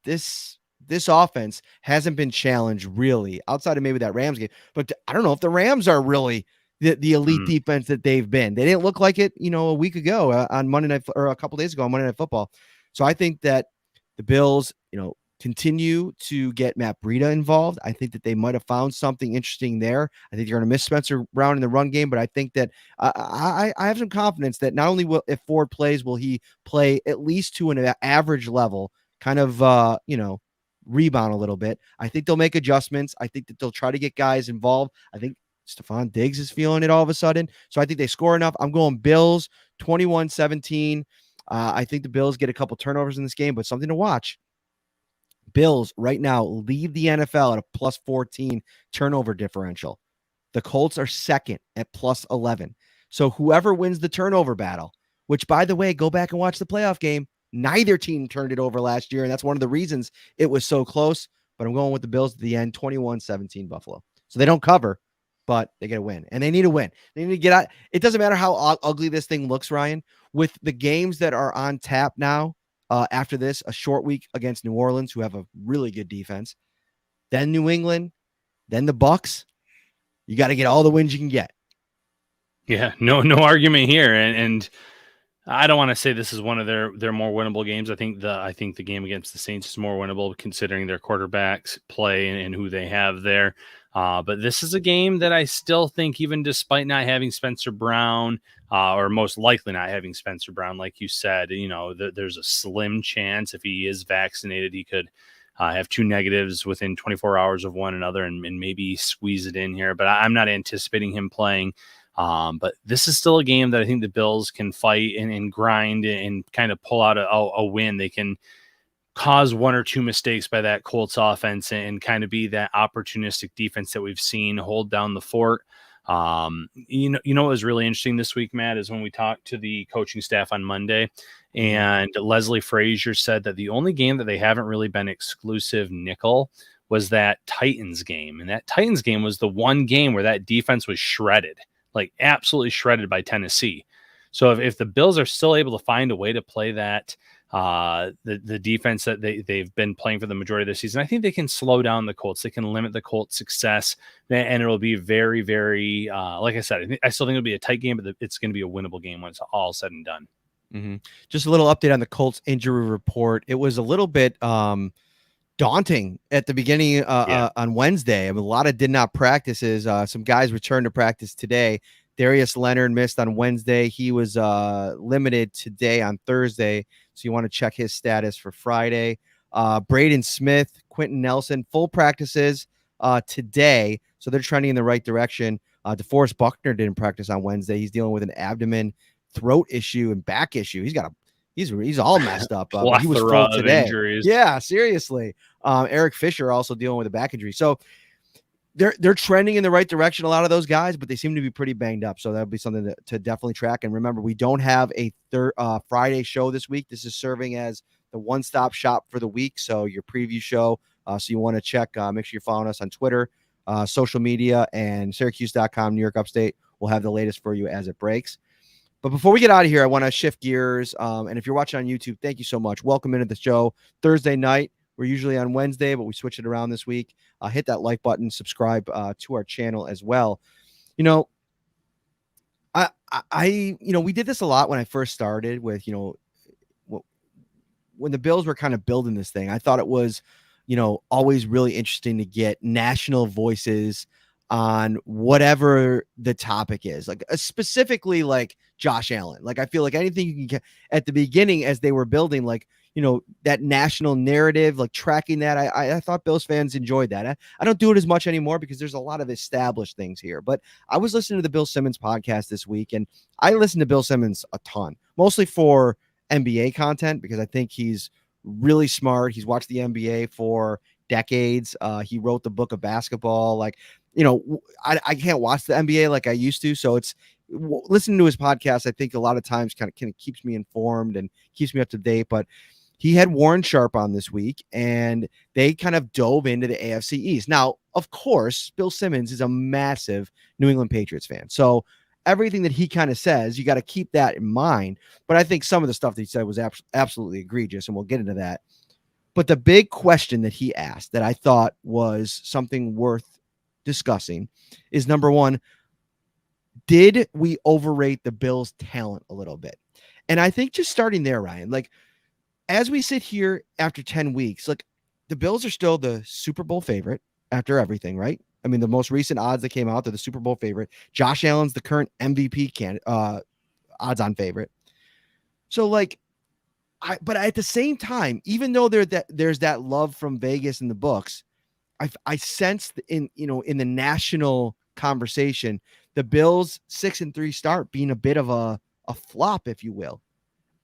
offense hasn't been challenged really outside of maybe that Rams game. But I don't know if the Rams are really the elite defense that they've been. They didn't look like it, a week ago on Monday night, or a couple days ago on Monday Night Football. So I think that the Bills, continue to get Matt Breida involved. I think that they might have found something interesting there. I think they're going to miss Spencer Brown in the run game, but I think that I have some confidence that not only if Ford plays, will he play at least to an average level, kind of, rebound a little bit. I think they'll make adjustments. I think that they'll try to get guys involved. I think Stephon Diggs is feeling it all of a sudden. So I think they score enough. I'm going Bills 21-17. I think the Bills get a couple turnovers in this game, but something to watch. Bills right now lead the NFL at a plus 14 turnover differential. The Colts are second at plus 11. So whoever wins the turnover battle, which, by the way, go back and watch the playoff game. Neither team turned it over last year, and that's one of the reasons it was so close. But I'm going with the Bills at the end, 21-17 Buffalo. So they don't cover, but they get a win. And they need a win. They need to get out. It doesn't matter how ugly this thing looks, Ryan. With the games that are on tap now, after this, a short week against New Orleans, who have a really good defense, then New England, then the Bucks. You got to get all the wins you can get. Yeah, no argument here. And I don't want to say this is one of their more winnable games. I think the game against the Saints is more winnable considering their quarterbacks play and who they have there. But this is a game that I still think, even despite not having Spencer Brown, or most likely not having Spencer Brown, like you said, there's a slim chance if he is vaccinated, he could have two negatives within 24 hours of one another and maybe squeeze it in here. But I'm not anticipating him playing. But this is still a game that I think the Bills can fight and grind and kind of pull out a win. They can cause one or two mistakes by that Colts offense and kind of be that opportunistic defense that we've seen hold down the fort. What was really interesting this week, Matt, is when we talked to the coaching staff on Monday, and Leslie Frazier said that the only game that they haven't really been exclusive nickel was that Titans game. And that Titans game was the one game where that defense was shredded, like absolutely shredded by Tennessee. So if the Bills are still able to find a way to play that, the defense that they've been playing for the majority of the season, I think they can slow down the Colts. They can limit the Colts' success, and it'll be very, very, like I said, I still think it'll be a tight game, but it's going to be a winnable game when it's all said and done. Mm-hmm. Just a little update on the Colts injury report. It was a little bit daunting at the beginning on Wednesday. I mean, a lot of did not practices. Some guys returned to practice today. Darius Leonard missed on Wednesday. He was limited today on Thursday. So you want to check his status for Friday. Braden Smith, Quentin Nelson, full practices today. So they're trending in the right direction. DeForest Buckner didn't practice on Wednesday. He's dealing with an abdomen, throat issue, and back issue. He's all messed up. He was full today. Injuries. Yeah, seriously. Eric Fisher also dealing with a back injury. So they're trending in the right direction, a lot of those guys, but they seem to be pretty banged up. So that'll be something to definitely track. And remember, we don't have a Friday show this week. This is serving as the one-stop shop for the week. So your preview show. So you want to check, make sure you're following us on Twitter, social media, and Syracuse.com, New York Upstate. We'll have the latest for you as it breaks. But before we get out of here, I want to shift gears. And if you're watching on YouTube, thank you so much. Welcome into the show Thursday night. We're usually on Wednesday, but we switched it around this week. Hit that like button, subscribe to our channel as well. We did this a lot when I first started with, when the Bills were kind of building this thing. I thought it was, always really interesting to get national voices on whatever the topic is, like specifically like Josh Allen. Like I feel like anything you can get at the beginning as they were building, like, that national narrative, like tracking that. I thought Bills fans enjoyed that. I don't do it as much anymore because there's a lot of established things here. But I was listening to the Bill Simmons podcast this week, and I listened to Bill Simmons a ton, mostly for NBA content because I think he's really smart. He's watched the NBA for decades. He wrote the book of basketball. Like, I can't watch the NBA like I used to. So it's listening to his podcast. I think a lot of times kind of keeps me informed and keeps me up to date. But he had Warren Sharp on this week, and they kind of dove into the AFC East. Now, of course, Bill Simmons is a massive New England Patriots fan. So everything that he kind of says, you got to keep that in mind. But I think some of the stuff that he said was absolutely egregious, and we'll get into that. But the big question that he asked that I thought was something worth discussing is, number one, did we overrate the Bills' talent a little bit? And I think just starting there, Ryan, like as we sit here after 10 weeks, like the Bills are still the Super Bowl favorite after everything, right? I mean, the most recent odds that came out, they're the Super Bowl favorite. Josh Allen's the current MVP odds on favorite. So like, but at the same time, even though there's that love from Vegas in the books, I sensed in the national conversation, the Bills 6-3 start being a bit of a flop, if you will.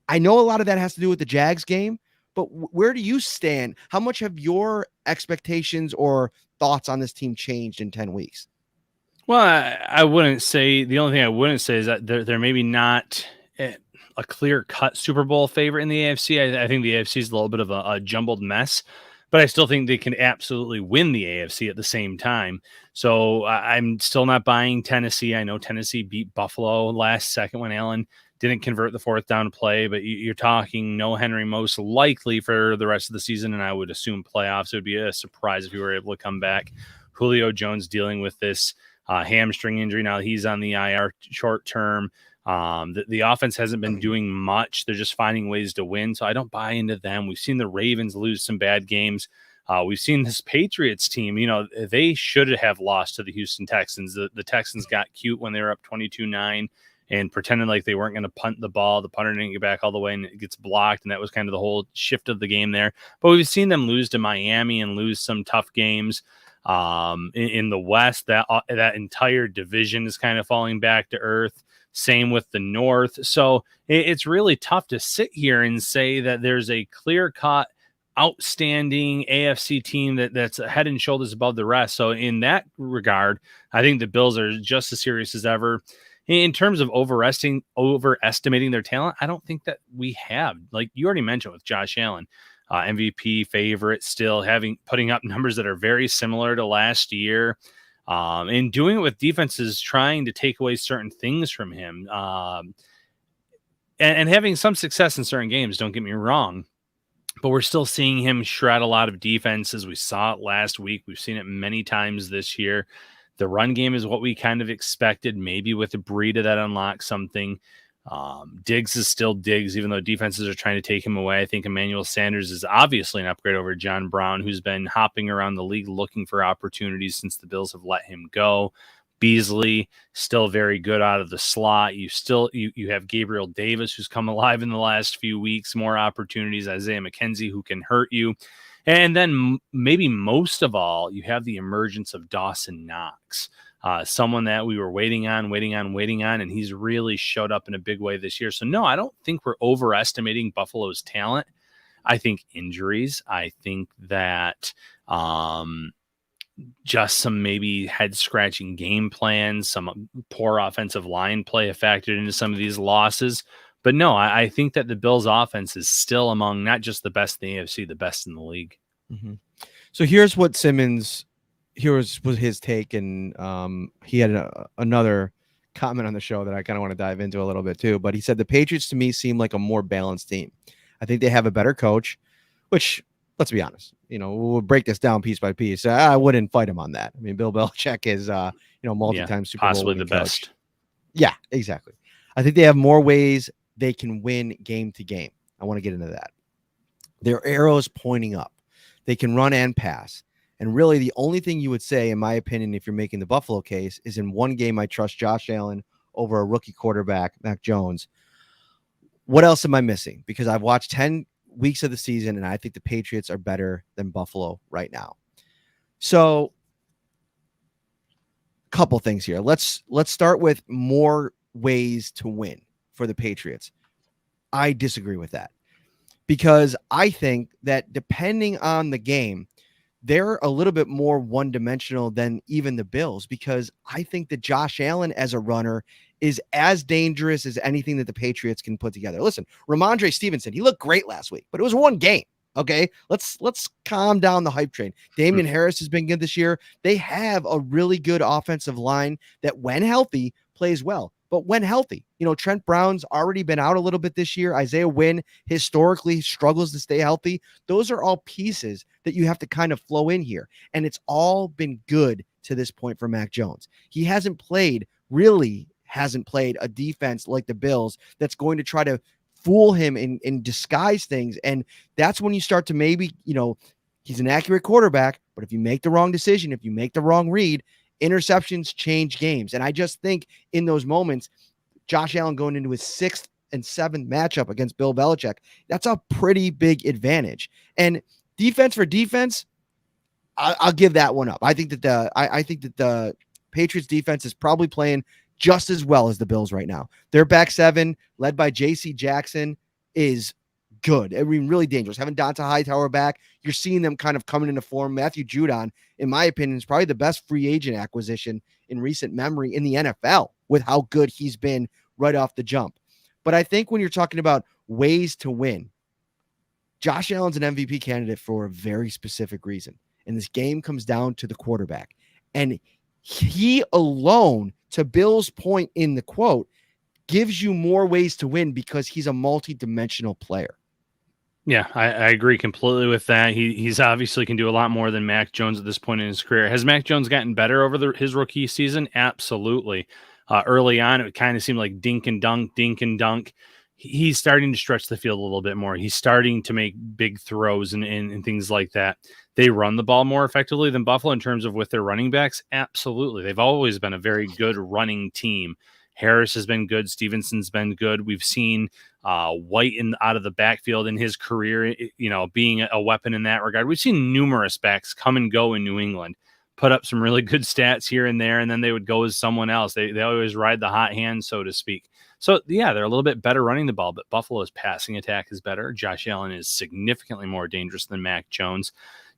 I know a lot of that has to do with the Jags game, but where do you stand? How much have your expectations or thoughts on this team changed in 10 weeks? Well, I wouldn't say, the only thing I wouldn't say is that they're maybe not a clear-cut Super Bowl favorite in the AFC. I think the AFC is a little bit of a jumbled mess, but I still think they can absolutely win the AFC at the same time. So I'm still not buying Tennessee. I know Tennessee beat Buffalo last second when Allen didn't convert the fourth down play, but you're talking no Henry most likely for the rest of the season, and I would assume playoffs. It would be a surprise if he were able to come back. Julio Jones dealing with this hamstring injury. Now he's on the IR short term. The offense hasn't been doing much. They're just finding ways to win. So I don't buy into them. We've seen the Ravens lose some bad games. We've seen this Patriots team, they should have lost to the Houston Texans. The Texans got cute when they were up 22-9 and pretended like they weren't going to punt the ball. The punter didn't get back all the way and it gets blocked. And that was kind of the whole shift of the game there. But we've seen them lose to Miami and lose some tough games. In the West, that entire division is kind of falling back to earth. Same with the North. So it's really tough to sit here and say that there's a clear-cut, outstanding AFC team that's head and shoulders above the rest. So in that regard, I think the Bills are just as serious as ever. In terms of overestimating their talent, I don't think that we have. Like you already mentioned with Josh Allen, MVP favorite, still putting up numbers that are very similar to last year. And doing it with defenses trying to take away certain things from him, and having some success in certain games, don't get me wrong, but we're still seeing him shred a lot of defenses. We saw it last week. We've seen it many times this year. The run game is what we kind of expected, maybe with a Breida that unlocks something. Diggs is still Diggs, even though defenses are trying to take him away. I think Emmanuel Sanders is obviously an upgrade over John Brown, who's been hopping around the league looking for opportunities since the Bills have let him go. Beasley still very good out of the slot. You have Gabriel Davis, who's come alive in the last few weeks, more opportunities. Isaiah McKenzie, who can hurt you. And then maybe most of all, you have the emergence of Dawson Knox. Someone that we were waiting on, and he's really showed up in a big way this year. So no, I don't think we're overestimating Buffalo's talent. I think injuries. I think that just some maybe head-scratching game plans, some poor offensive line play have factored into some of these losses. But no, I think that the Bills' offense is still among not just the best in the AFC, the best in the league. Mm-hmm. So here's what Simmons... was his take, and he had another comment on the show that I kind of want to dive into a little bit too. But he said the Patriots to me seem like a more balanced team. I think they have a better coach, which, let's be honest, we'll break this down piece by piece. I wouldn't fight him on that. I mean, Bill Belichick is multi-time Super Bowl possibly the best. Coach. Yeah, exactly. I think they have more ways they can win game to game. I want to get into that. Their arrows pointing up. They can run and pass. And really, the only thing you would say, in my opinion, if you're making the Buffalo case, is in one game, I trust Josh Allen over a rookie quarterback, Mac Jones. What else am I missing? Because I've watched 10 weeks of the season, and I think the Patriots are better than Buffalo right now. So, couple things here. Let's start with more ways to win for the Patriots. I disagree with that because I think that depending on the game, they're a little bit more one-dimensional than even the Bills, because I think that Josh Allen as a runner is as dangerous as anything that the Patriots can put together. Listen, Ramondre Stevenson, he looked great last week, but it was one game. Okay, let's calm down the hype train. Damian Harris has been good this year. They have a really good offensive line that, when healthy, plays well. But when healthy, Trent Brown's already been out a little bit this year. Isaiah Wynn historically struggles to stay healthy. Those are all pieces that you have to kind of flow in here. And it's all been good to this point for Mac Jones. He really hasn't played a defense like the Bills that's going to try to fool him and disguise things. And that's when you start to maybe, he's an accurate quarterback, but if you make the wrong decision, if you make the wrong read, interceptions change games. And I just think in those moments, Josh Allen going into his 6th and 7th matchup against Bill Belichick, that's a pretty big advantage. And defense for defense, I'll give that one up. I think that the Patriots defense is probably playing just as well as the Bills right now. Their back seven, led by J.C. Jackson, is good. I mean, really dangerous. Having Donta Hightower back, you're seeing them kind of coming into form. Matthew Judon, in my opinion, is probably the best free agent acquisition in recent memory in the NFL with how good he's been right off the jump. But I think when you're talking about ways to win, Josh Allen's an MVP candidate for a very specific reason. And this game comes down to the quarterback. And he alone, to Bill's point in the quote, gives you more ways to win because he's a multi-dimensional player. Yeah, I agree completely with that. He's obviously can do a lot more than Mac Jones at this point in his career. Has Mac Jones gotten better over his rookie season? Absolutely. Early on, it kind of seemed like dink and dunk. He's starting to stretch the field a little bit more. He's starting to make big throws and things like that. They run the ball more effectively than Buffalo in terms of with their running backs. Absolutely. They've always been a very good running team. Harris has been good. Stevenson's been good. We've seen White out of the backfield in his career, being a weapon in that regard. We've seen numerous backs come and go in New England, put up some really good stats here and there, and then they would go as someone else. They always ride the hot hand, so to speak. So, yeah, they're a little bit better running the ball, but Buffalo's passing attack is better. Josh Allen is significantly more dangerous than Mac Jones.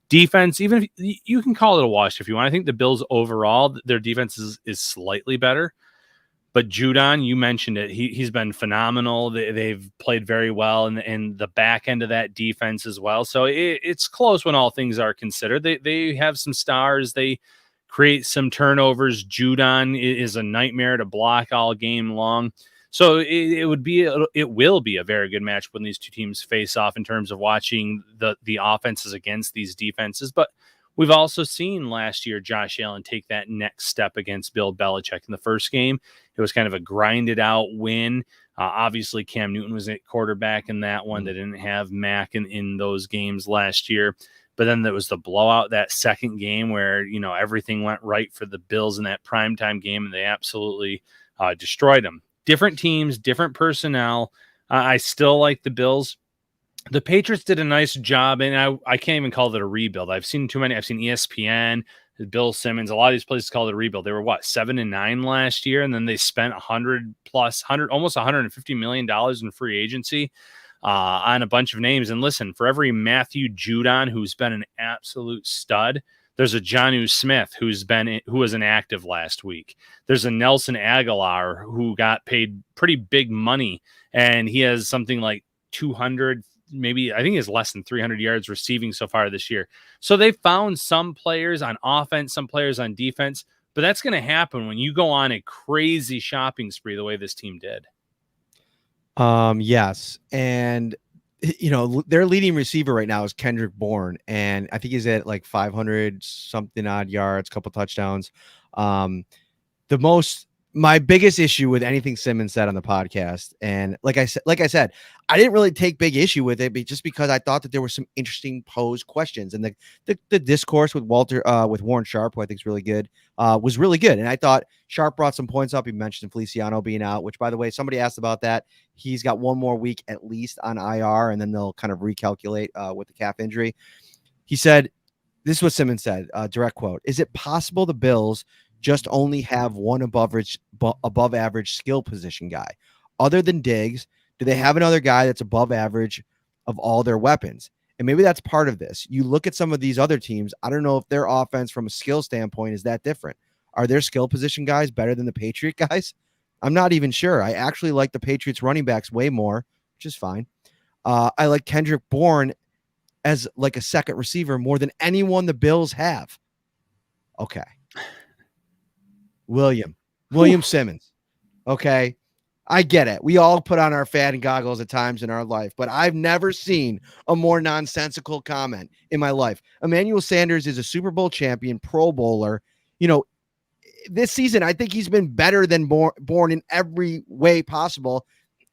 Defense, even if you can call it a wash if you want. I think the Bills overall, their defense is slightly better. But Judon, you mentioned it. He's been phenomenal. They've played very well in the back end of that defense as well. So it's close when all things are considered. They have some stars. They create some turnovers. Judon is a nightmare to block all game long. So it will be a very good match when these two teams face off in terms of watching the offenses against these defenses. But we've also seen last year Josh Allen take that next step against Bill Belichick in the first game. It was kind of a grinded out win. Obviously, Cam Newton was at quarterback in that one. They didn't have Mac in those games last year. But then there was the blowout that second game where, everything went right for the Bills in that primetime game, and they absolutely destroyed them. Different teams, different personnel. I still like the Bills. The Patriots did a nice job, and I can't even call it a rebuild. I've seen too many. I've seen ESPN, Bill Simmons, a lot of these places call it a rebuild. They were 7-9 last year, and then they spent almost $150 million in free agency on a bunch of names. And listen, for every Matthew Judon, who's been an absolute stud, there's a Jonnu Smith who was inactive last week. There's a Nelson Aguilar who got paid pretty big money, and he has something like 200. Maybe I think he has less than 300 yards receiving so far this year. So they found some players on offense, some players on defense, but that's going to happen when you go on a crazy shopping spree the way this team did. Yes. And, their leading receiver right now is Kendrick Bourne, and I think he's at like 500 something odd yards, couple touchdowns. The most my biggest issue with anything Simmons said on the podcast, and like I said, I didn't really take big issue with it, but just because I thought that there were some interesting posed questions, and the discourse with Warren Sharp, who I think is really good, was really good. And I thought Sharp brought some points up. He mentioned Feliciano being out, which, by the way, somebody asked about that. He's got one more week at least on IR, and then they'll kind of recalculate with the calf injury. He said, this is what Simmons said, direct quote, "Is it possible the Bills just only have one above average skill position guy? Other than Diggs, do they have another guy that's above average of all their weapons?" And maybe that's part of this. You look at some of these other teams, I don't know if their offense from a skill standpoint is that different. Are their skill position guys better than the Patriot guys? I'm not even sure. I actually like the Patriots running backs way more, which is fine. I like Kendrick Bourne as like a second receiver more than anyone the Bills have. Okay. William Simmons. Okay. I get it. We all put on our fan goggles at times in our life, but I've never seen a more nonsensical comment in my life. Emmanuel Sanders is a Super Bowl champion, Pro Bowler. You know, this season, I think he's been better than Bourne in every way possible.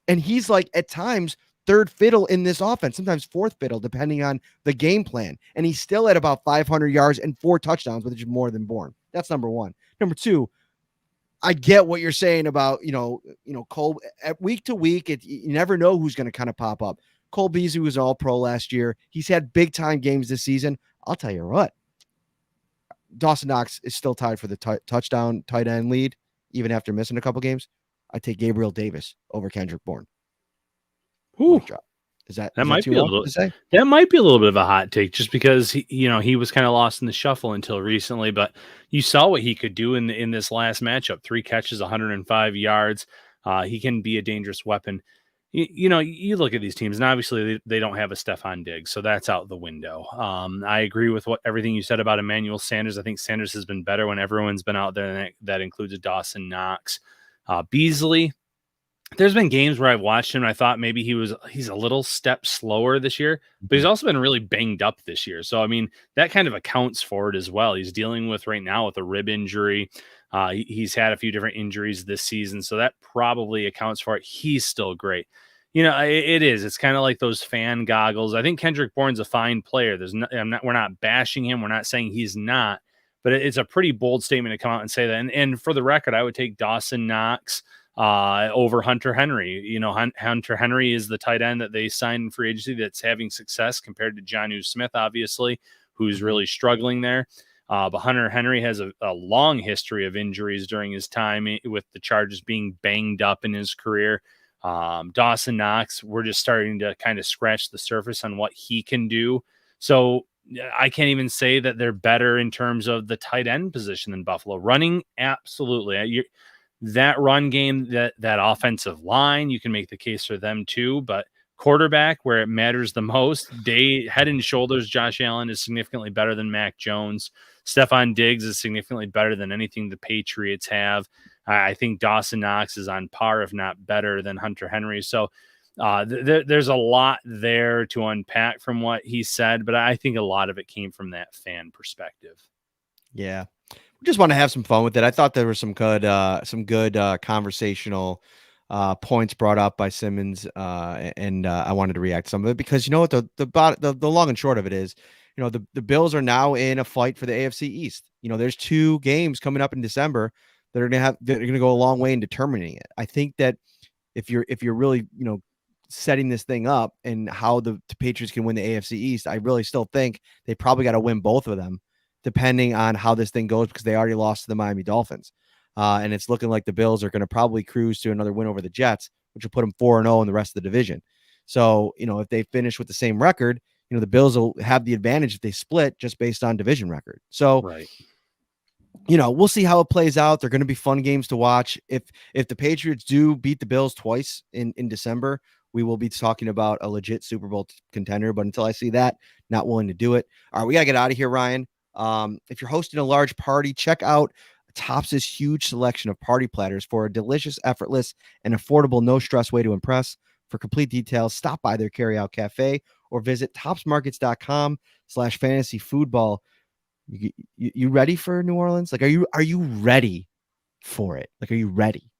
And he's like at times third fiddle in this offense, sometimes fourth fiddle, depending on the game plan. And he's still at about 500 yards and 4 touchdowns, which is more than Bourne. That's number one. Number two, I get what you're saying about, Cole at week to week. You never know who's going to kind of pop up. Cole Beasley was all pro last year. He's had big time games this season. I'll tell you what, Dawson Knox is still tied for the touchdown tight end lead, even after missing a couple games. I take Gabriel Davis over Kendrick Bourne. That might be a little bit of a hot take, just because he was kind of lost in the shuffle until recently, but you saw what he could do in this last matchup. 3 catches, 105 yards. He can be a dangerous weapon. You look at these teams, and obviously they don't have a Stephon Diggs, so that's out the window. I agree with everything you said about Emmanuel Sanders. I think Sanders has been better when everyone's been out there, and that includes Dawson Knox. Beasley, there's been games where I've watched him and I thought maybe he's a little step slower this year, but he's also been really banged up this year. So, I mean, that kind of accounts for it as well. He's dealing with right now with a rib injury. He's had a few different injuries this season, so that probably accounts for it. He's still great. It's kind of like those fan goggles. I think Kendrick Bourne's a fine player. We're not bashing him. We're not saying he's not, but it's a pretty bold statement to come out and say that. And for the record, I would take Dawson Knox over Hunter Henry. Hunter Henry is the tight end that they signed in free agency that's having success compared to Jonnu Smith, obviously, who's really struggling there. But Hunter Henry has a long history of injuries during his time with the Chargers, being banged up in his career. Dawson Knox, we're just starting to kind of scratch the surface on what he can do. So I can't even say that they're better in terms of the tight end position than Buffalo. Running, absolutely. That run game, that offensive line, you can make the case for them too. But quarterback, where it matters the most, head and shoulders, Josh Allen is significantly better than Mac Jones. Stephon Diggs is significantly better than anything the Patriots have. I think Dawson Knox is on par, if not better, than Hunter Henry. So there's a lot there to unpack from what he said, but I think a lot of it came from that fan perspective. Yeah. Just want to have some fun with it. I thought there were some good conversational points brought up by Simmons, and I wanted to react to some of it because you know what the long and short of it is, the Bills are now in a fight for the AFC East. There's 2 games coming up in December that are going to go a long way in determining it. I think that if you're really setting this thing up and how the Patriots can win the AFC East, I really still think they probably got to win both of them, depending on how this thing goes, because they already lost to the Miami Dolphins. And it's looking like the Bills are going to probably cruise to another win over the Jets, which will put them 4-0 in the rest of the division. So, if they finish with the same record, the Bills will have the advantage if they split just based on division record. So, right. We'll see how it plays out. They're going to be fun games to watch. If the Patriots do beat the Bills twice in December, we will be talking about a legit Super Bowl contender. But until I see that, not willing to do it. All right, we got to get out of here, Ryan. If you're hosting a large party, check out Tops' huge selection of party platters for a delicious, effortless, and affordable, no-stress way to impress. For complete details, stop by their carryout cafe or visit topsmarkets.com/fantasyfootball. You ready for New Orleans? Like, are you ready for it? Like, are you ready?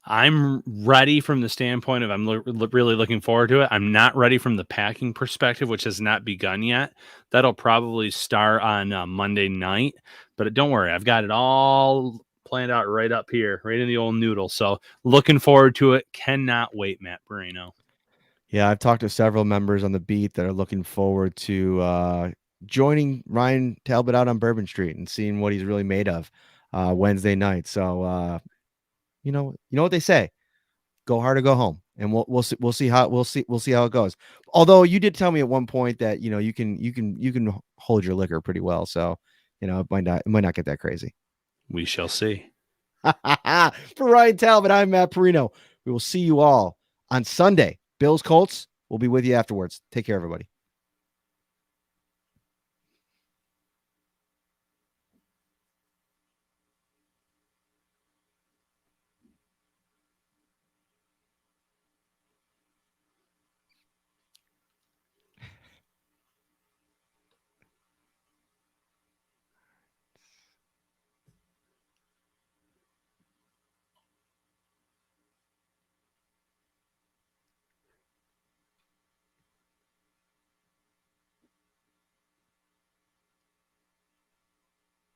I'm ready from the standpoint of I'm really looking forward to it. I'm not ready from the packing perspective, which has not begun yet. That'll probably start on Monday night. But don't worry, I've got it all planned out right up here, right in the old noodle. So looking forward to it. Cannot wait, Matt Parrino. Yeah, I've talked to several members on the beat that are looking forward to joining Ryan Talbot out on Bourbon Street and seeing what he's really made of Wednesday night. So you know what they say: go hard or go home, and we'll see how it goes. Although you did tell me at one point that you can hold your liquor pretty well, so it might not get that crazy. We shall see. For Ryan Talbot, I'm Matt Parrino. We will see you all on Sunday. Bills Colts. We'll be with you afterwards. Take care, everybody.